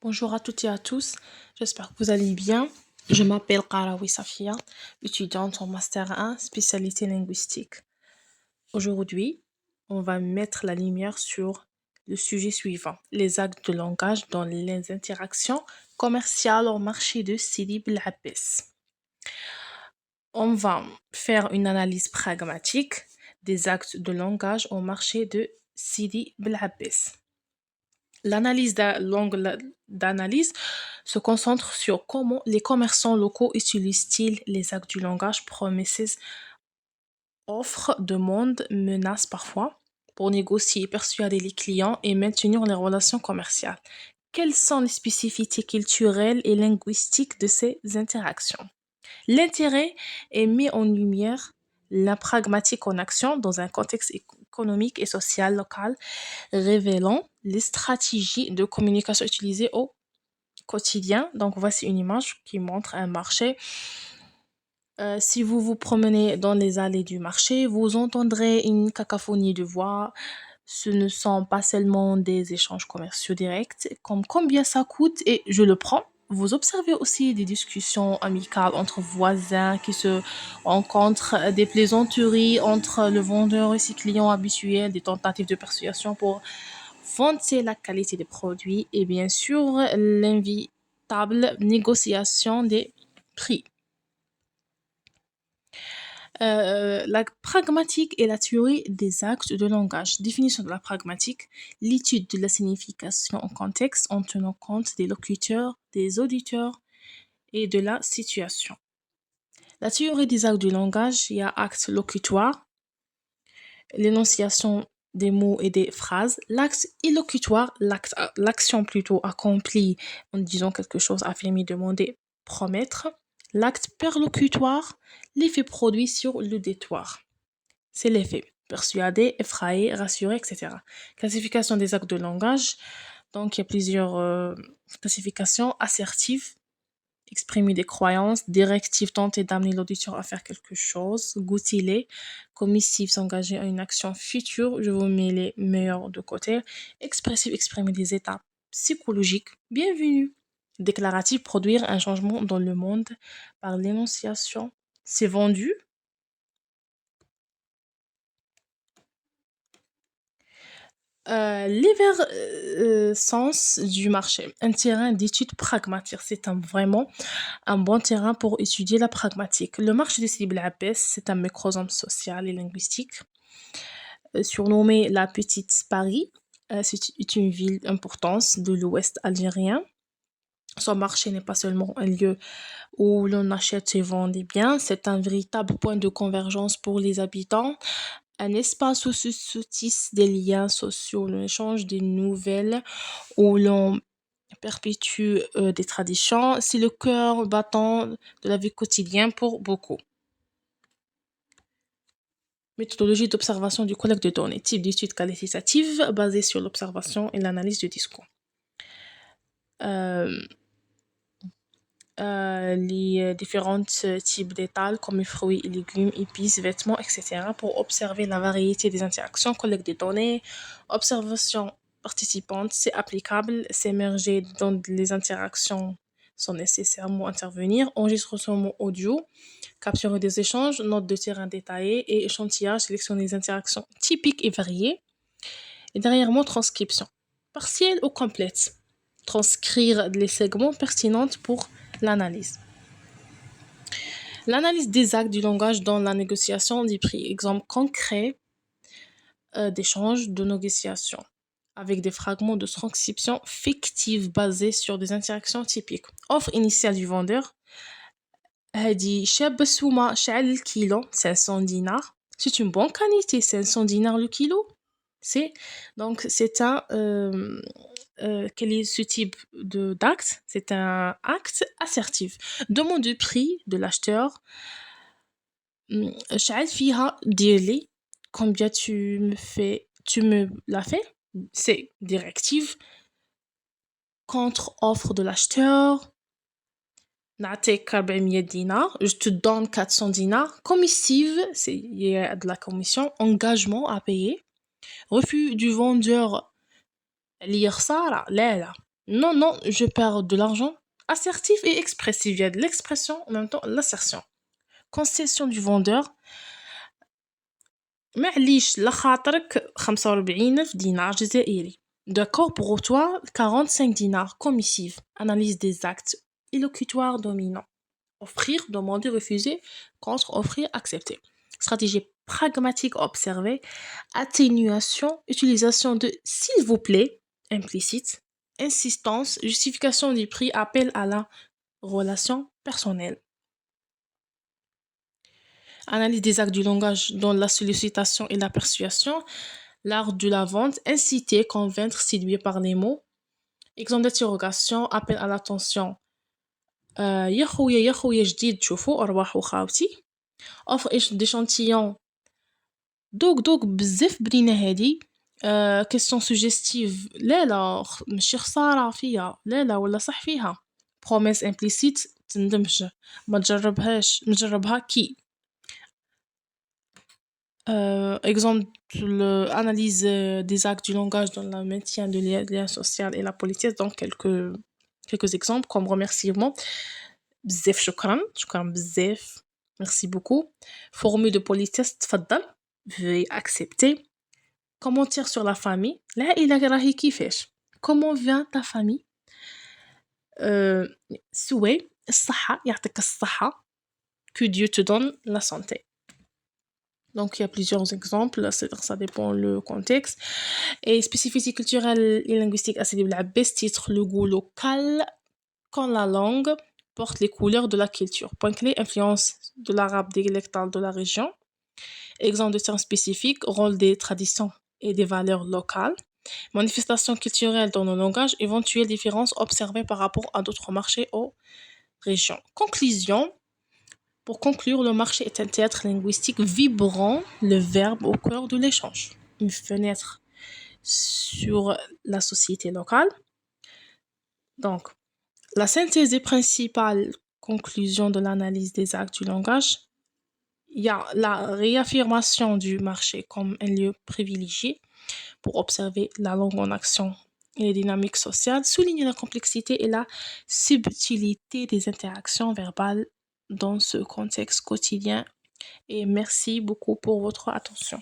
Bonjour à toutes et à tous, j'espère que vous allez bien. Je m'appelle Qarawi Safia, étudiante en Master 1, spécialité linguistique. Aujourd'hui, on va mettre la lumière sur le sujet suivant, les actes de langage dans les interactions commerciales au marché de Sidi Bel Abbès. On va faire une analyse pragmatique des actes de langage au marché de Sidi Bel Abbès. L'analyse d'analyse se concentre sur comment les commerçants locaux utilisent-ils les actes du langage promises, offres, demandes, menaces parfois, pour négocier, persuader les clients et maintenir les relations commerciales. Quelles sont les spécificités culturelles et linguistiques de ces interactions? L'intérêt est mis en lumière la pragmatique en action dans un contexte économique et social local, révélant les stratégies de communication utilisées au quotidien. Donc, voici une image qui montre un marché. Si vous vous promenez dans les allées du marché, vous entendrez une cacophonie de voix. Ce ne sont pas seulement des échanges commerciaux directs, comme combien ça coûte et je le prends. Vous observez aussi des discussions amicales entre voisins qui se rencontrent, des plaisanteries entre le vendeur et ses clients habituels, des tentatives de persuasion pour vanter la qualité des produits et bien sûr l'invitable négociation des prix. La pragmatique est la théorie des actes de langage. Définition de la pragmatique, l'étude de la signification en contexte en tenant compte des locuteurs, des auditeurs et de la situation. La théorie des actes du langage, il y a acte locutoire, l'énonciation des mots et des phrases, l'acte illocutoire, l'action plutôt accomplie en disant quelque chose, affirmer, demander, promettre, l'acte perlocutoire, l'effet produit sur l'auditoire. C'est l'effet persuader, effrayer, rassurer, etc. Classification des actes de langage. Donc, il y a plusieurs classifications assertives, exprimer des croyances, directive, tenter d'amener l'auditeur à faire quelque chose, gouttiler, commissive, s'engager à une action future, je vous mets les meilleurs de côté, expressive, exprimer des états psychologiques, bienvenue, déclarative, produire un changement dans le monde par l'énonciation, c'est vendu. L'émergence du marché, un terrain d'étude pragmatique, c'est vraiment un bon terrain pour étudier la pragmatique. Le marché des Sidi Bel Abbès, c'est un microcosme social et linguistique, surnommé la Petite Paris. C'est une ville importante de l'ouest algérien. Son marché n'est pas seulement un lieu où l'on achète et vend des biens, c'est un véritable point de convergence pour les habitants, un espace où se tissent des liens sociaux, l'échange des nouvelles, où l'on perpétue des traditions. C'est le cœur battant de la vie quotidienne pour beaucoup. Méthodologie d'observation du collecte de données, type d'études qualitatives basées sur l'observation et l'analyse du discours. Les différents types d'étals comme les fruits et légumes, épices, vêtements, etc. pour observer la variété des interactions, collecte des données, observation participante, c'est applicable, s'émerger dans les interactions sans nécessairement intervenir, enregistrement audio, capturer des échanges, notes de terrain détaillées et échantillage, sélectionner les interactions typiques et variées. Et derrière moi, transcription, partielle ou complète. Transcrire les segments pertinents pour l'analyse. L'analyse des actes du langage dans la négociation des prix. Exemple concret d'échange de négociation avec des fragments de transcription fictive basés sur des interactions typiques. Offre initiale du vendeur. هذه شابة السومة شعل الكيلو 500 dinars. C'est une bonne qualité, 500 dinars le kilo. C'est un quel est ce type d'acte? C'est un acte assertif. Demande de prix de l'acheteur. شحال فيها ديرلي, combien tu me l'as fait? C'est directive. Contre-offre de l'acheteur. نعطيك 400 dinars, je te donne 400 dinars. Commissive, il y a de la commission. Engagement à payer. Refus du vendeur اللي يخسر لا Non, non, je perds de l'argent. Assertif et expressif. Il y a de l'expression, en même temps l'assertion. Concession du vendeur. معليش لخاطرك 45,000 دينار جزائري. D'accord, pour toi, 45 dinars. Commissive. Analyse des actes. Élocutoire dominant. Offrir, demander, refuser. Contre, offrir, accepter. Stratégie pragmatique observée. Atténuation. Utilisation de s'il vous plaît. Implicite. Insistance. Justification du prix. Appel à la relation personnelle. Analyse des actes du langage dans la sollicitation et la persuasion. L'art de la vente. Inciter, convaincre, séduire par les mots. Exemple d'interrogation. Appel à l'attention. يا خويا جديد تشوفوا أرواح وخاوتي. offre d'échantillon. دوق بزاف بنينة هادي. question suggestive. لا ماشي خسارة فيها. لا ولا صح فيها. promesse implicite. تندمش ما نجربها كي. exemple analyse des actes du langage dans le maintien de lien social et la politesse. Donc quelques exemples comme remerciement. بزاف شكرا بزاف. Merci beaucoup. Formule de politesse. تفضل. Veuillez accepter. Commentaire sur la famille. العائلة راهي كيفاش. Comment vient ta famille. souhait. الصحة يعطيك الصحة. Que Dieu te donne la santé. Donc, il y a plusieurs exemples, ça dépend le contexte. Et spécificité culturelle et linguistique, assez بالعباس, titre le goût local, quand la langue porte les couleurs de la culture. Point clé, influence de l'arabe dialectal de la région. Exemple de termes spécifiques, rôle des traditions et des valeurs locales. Manifestation culturelle dans le langage, éventuelles différences observées par rapport à d'autres marchés ou régions. Conclusion. Pour conclure, le marché est un théâtre linguistique vibrant, le verbe au cœur de l'échange. Une fenêtre sur la société locale. Donc, la synthèse des principales conclusions de l'analyse des actes du langage. Il y a la réaffirmation du marché comme un lieu privilégié pour observer la langue en action et les dynamiques sociales, souligne la complexité et la subtilité des interactions verbales dans ce contexte quotidien. Et merci beaucoup pour votre attention.